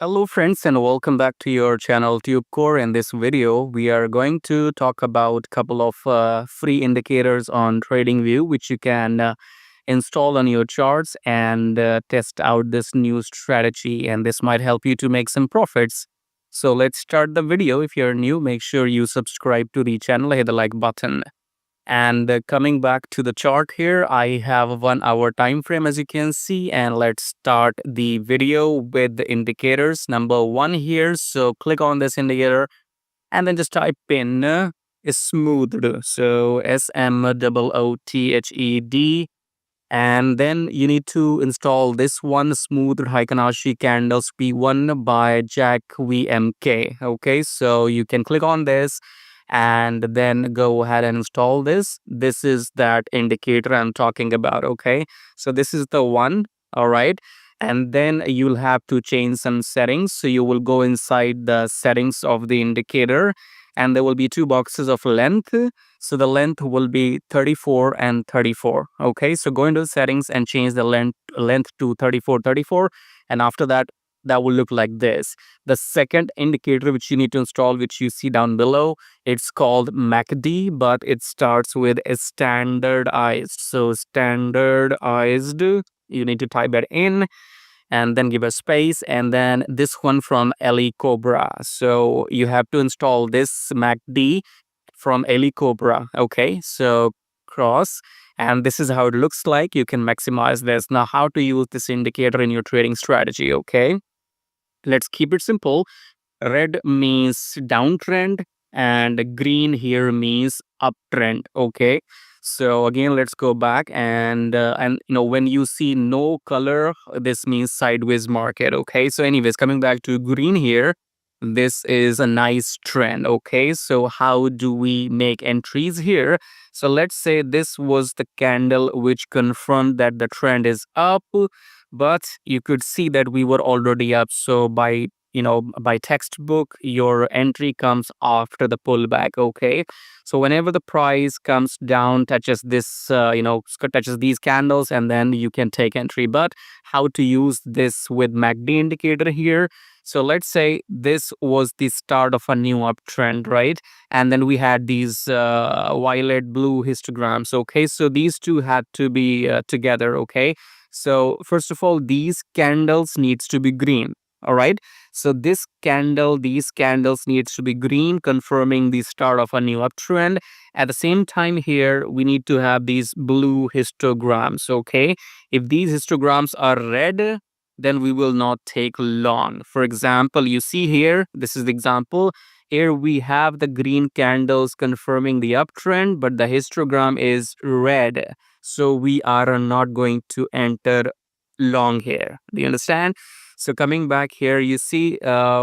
Hello friends and welcome back to your channel TubeCore. In this video, we are going to talk about a couple of free indicators on TradingView which you can install on your charts and test out this new strategy, and this might help you to make some profits. So let's start the video. If you're new, make sure you subscribe to the channel, hit the like button. And coming back to the chart here, I have a 1 hour time frame as you can see, and let's start the video with the indicators. Number one here, so click on this indicator and then just type in smoothed. So SMOOTHED, and then you need to install this one, smooth Haikanashi candles P1 by Jack VMK. Okay, so you can click on this and then go ahead and install this. This is that indicator I'm talking about. Okay, so this is the one. All right, and then you'll have to change some settings. So you will go inside the settings of the indicator, and there will be two boxes of length. So the length will be 34 and 34. Okay, so go into the settings and change the length to 34. And after that, that will look like this. The second indicator which you need to install, which you see down below, it's called MACD, but it starts with a standardized. So standardized, you need to type that in and then give a space, and then this one from Ellie Cobra. So you have to install this MACD from Ellie Cobra. Okay, so cross, and this is how it looks like. You can maximize this. Now, how to use this indicator in your trading strategy? Okay, let's keep it simple. Red means downtrend and green here means uptrend. Okay, so again, let's go back and when you see no color, this means sideways market. Okay, so anyways, coming back to green here, this is a nice trend. Okay, so how do we make entries here? So let's say this was the candle which confirmed that the trend is up, but you could see that we were already up. So by textbook, your entry comes after the pullback. Okay, so whenever the price comes down, touches this touches these candles, and then you can take entry. But how to use this with MACD indicator here? So let's say this was the start of a new uptrend, right? And then we had these violet blue histograms. Okay, so these two had to be together. Okay, so first of all, these candles needs to be green. All right, so these candles needs to be green, confirming the start of a new uptrend. At the same time here, we need to have these blue histograms. Okay, if these histograms are red, then we will not take long. For example, you see here, this is the example. Here we have the green candles confirming the uptrend, but the histogram is red. So we are not going to enter long here. Do you understand? So coming back here, you see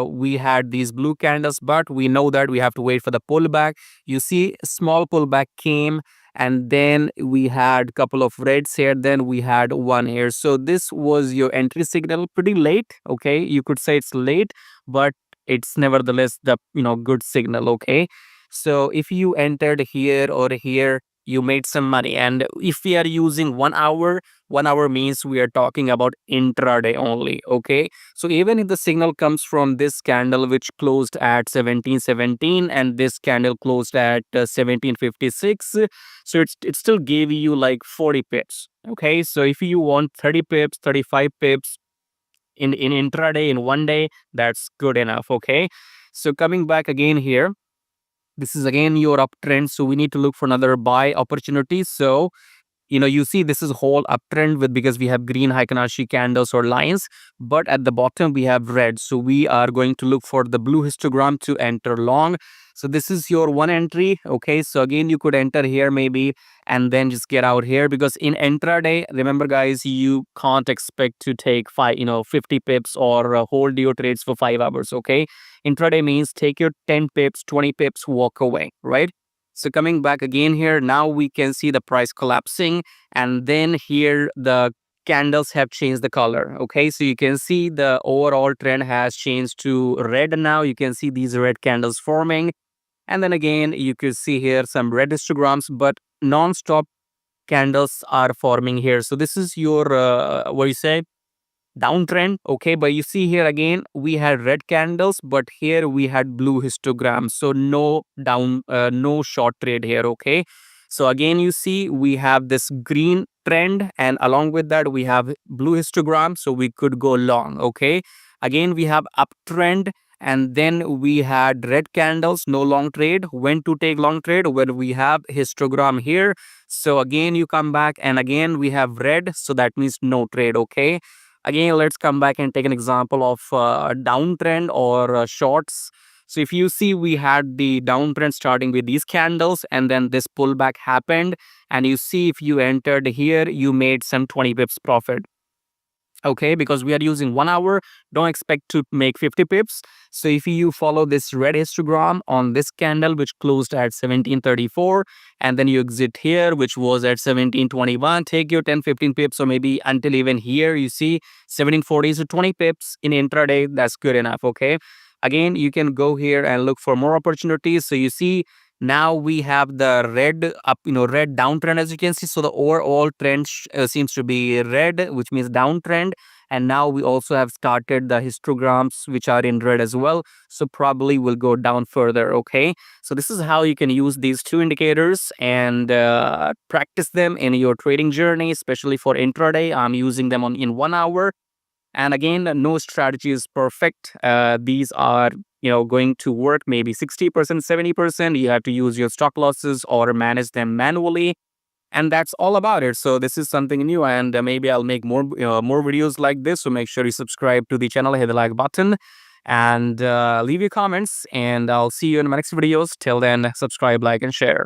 we had these blue candles, but we know that we have to wait for the pullback. You see a small pullback came, and then we had couple of reds here, then we had one here. So this was your entry signal, pretty late. Okay, you could say it's late, but it's nevertheless the good signal. Okay, so if you entered here or here, you made some money. And if we are using 1 hour, 1 hour means we are talking about intraday only. Okay, so even if the signal comes from this candle which closed at 1717 and this candle closed at 1756, so it still gave you like 40 pips. Okay, so if you want 30 pips, 35 pips in intraday, in one day, that's good enough. Okay, so coming back again here, this is again your uptrend, so we need to look for another buy opportunity. So you see this is whole uptrend with, because we have green Haikanashi candles or lines, but at the bottom we have red. So we are going to look for the blue histogram to enter long. So this is your one entry. Okay, so again, you could enter here maybe and then just get out here, because in intraday, remember guys, you can't expect to take 50 pips or hold your trades for 5 hours. Okay, intraday means take your 10 pips, 20 pips, walk away, right? So coming back again here, now we can see the price collapsing, and then here the candles have changed the color. Okay, so you can see the overall trend has changed to red. Now you can see these red candles forming, and then again you could see here some red histograms, but non-stop candles are forming here. So this is your what you say, downtrend. Okay, but you see here again we had red candles, but here we had blue histograms, so no short trade here. Okay, so again you see we have this green trend, and along with that we have blue histogram, so we could go long. Okay, again we have uptrend, and then we had red candles, no long trade. When to take long trade? When we have histogram here. So again you come back, and again we have red, so that means no trade. Okay, again let's come back and take an example of a downtrend or shorts. So if you see, we had the downtrend starting with these candles, and then this pullback happened, and you see if you entered here, you made some 20 pips profit. Okay, because we are using 1 hour, don't expect to make 50 pips. So if you follow this red histogram on this candle, which closed at 1734, and then you exit here, which was at 1721, take your 10-15 pips, or maybe until even here you see 1740, so 20 pips in intraday, that's good enough. Okay, again you can go here and look for more opportunities. So you see, now we have the red up, red downtrend, as you can see. So the overall trend seems to be red, which means downtrend. And now we also have started the histograms, which are in red as well. So probably will go down further. Okay, so this is how you can use these two indicators and practice them in your trading journey, especially for intraday. I'm using them in 1 hour. And again, no strategy is perfect. These are going to work maybe 60%, 70%. You have to use your stop losses or manage them manually, and that's all about it. So this is something new, and maybe I'll make more videos like this. So make sure you subscribe to the channel, hit the like button, and leave your comments, and I'll see you in my next videos. Till then, subscribe, like, and share.